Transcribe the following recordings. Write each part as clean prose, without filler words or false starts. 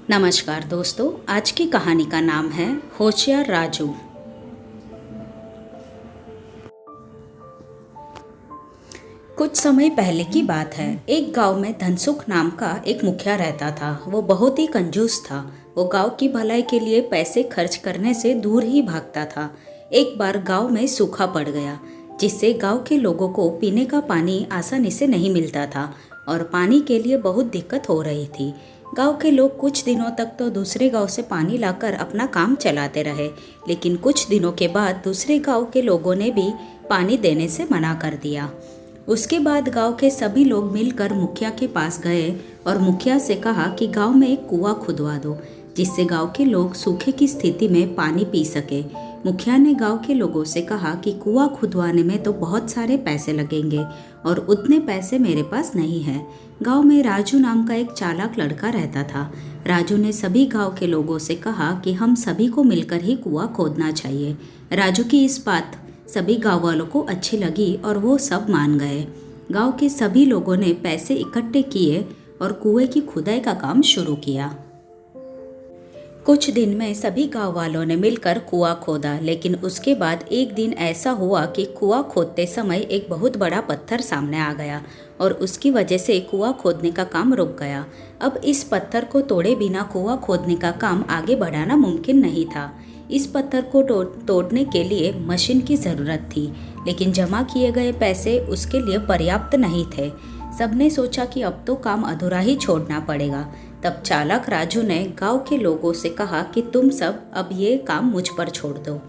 नमस्कार दोस्तों, आज की कहानी का नाम है होशियार राजू। कुछ समय पहले की बात है। एक गांव में धनसुख नाम का एक मुखिया रहता था। वो बहुत ही कंजूस था। वो गांव की भलाई के लिए पैसे खर्च करने से दूर ही भागता था। एक बार गांव में सूखा पड़ गया, जिससे गांव के लोगों को पीने का पानी आसानी से नहीं मिलता था और पानी के लिए बहुत दिक्कत हो रही थी। गांव के लोग कुछ दिनों तक तो दूसरे गांव से पानी लाकर अपना काम चलाते रहे, लेकिन कुछ दिनों के बाद दूसरे गांव के लोगों ने भी पानी देने से मना कर दिया। उसके बाद गांव के सभी लोग मिलकर मुखिया के पास गए और मुखिया से कहा कि गांव में एक कुआं खुदवा दो, जिससे गांव के लोग सूखे की स्थिति में पानी पी सके। मुखिया ने गांव के लोगों से कहा कि कुआं खुदवाने में तो बहुत सारे पैसे लगेंगे और उतने पैसे मेरे पास नहीं है। गांव में राजू नाम का एक चालाक लड़का रहता था। राजू ने सभी गांव के लोगों से कहा कि हम सभी को मिलकर ही कुआं खोदना चाहिए। राजू की इस बात सभी गांव वालों को अच्छी लगी और वो सब मान गए। गांव के सभी लोगों ने पैसे इकट्ठे किए और कुएं की खुदाई का काम शुरू किया। कुछ दिन में सभी गांव वालों ने मिलकर कुआं खोदा, लेकिन उसके बाद एक दिन ऐसा हुआ कि कुआं खोदते समय एक बहुत बड़ा पत्थर सामने आ गया और उसकी वजह से कुआं खोदने का काम रुक गया। अब इस पत्थर को तोड़े बिना कुआं खोदने का काम आगे बढ़ाना मुमकिन नहीं था। इस पत्थर को तोड़ने के लिए मशीन की ज़रूरत थी, लेकिन जमा किए गए पैसे उसके लिए पर्याप्त नहीं थे। सबने सोचा कि अब तो काम अधूरा ही छोड़ना पड़ेगा। तब चालाक राजू ने गांव के लोगों से कहा कि तुम सब अब ये काम मुझ पर छोड़ दो।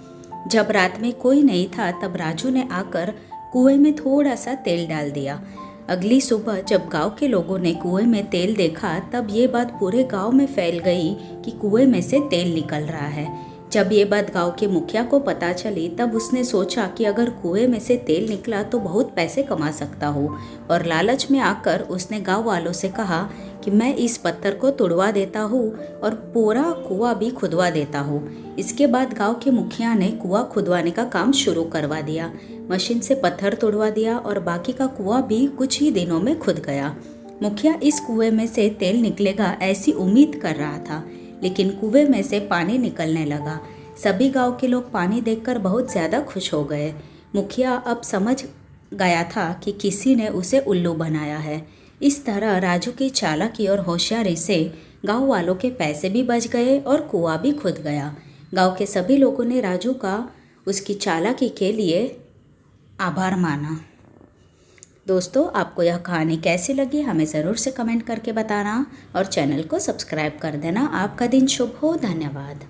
जब रात में कोई नहीं था तब राजू ने आकर कुएं में थोड़ा सा तेल डाल दिया। अगली सुबह जब गांव के लोगों ने कुएं में तेल देखा तब ये बात पूरे गांव में फैल गई कि कुएं में से तेल निकल रहा है। जब ये बात गांव के मुखिया को पता चली तब उसने सोचा कि अगर कुएं में से तेल निकला तो बहुत पैसे कमा सकता हूँ, और लालच में आकर उसने गांव वालों से कहा कि मैं इस पत्थर को तोड़वा देता हूँ और पूरा कुआं भी खुदवा देता हूँ। इसके बाद गांव के मुखिया ने कुआं खुदवाने का काम शुरू करवा दिया। मशीन से पत्थर तोड़वा दिया और बाकी का कुआं भी कुछ ही दिनों में खुद गया। मुखिया इस कुएं में से तेल निकलेगा ऐसी उम्मीद कर रहा था, लेकिन कुएं में से पानी निकलने लगा। सभी गांव के लोग पानी देखकर बहुत ज़्यादा खुश हो गए। मुखिया अब समझ गया था कि किसी ने उसे उल्लू बनाया है। इस तरह राजू की चालाकी और होशियारी से गांव वालों के पैसे भी बच गए और कुआं भी खुद गया। गांव के सभी लोगों ने राजू का उसकी चालाकी के लिए आभार माना। दोस्तों, आपको यह कहानी कैसी लगी हमें ज़रूर से कमेंट करके बताना और चैनल को सब्सक्राइब कर देना। आपका दिन शुभ हो। धन्यवाद।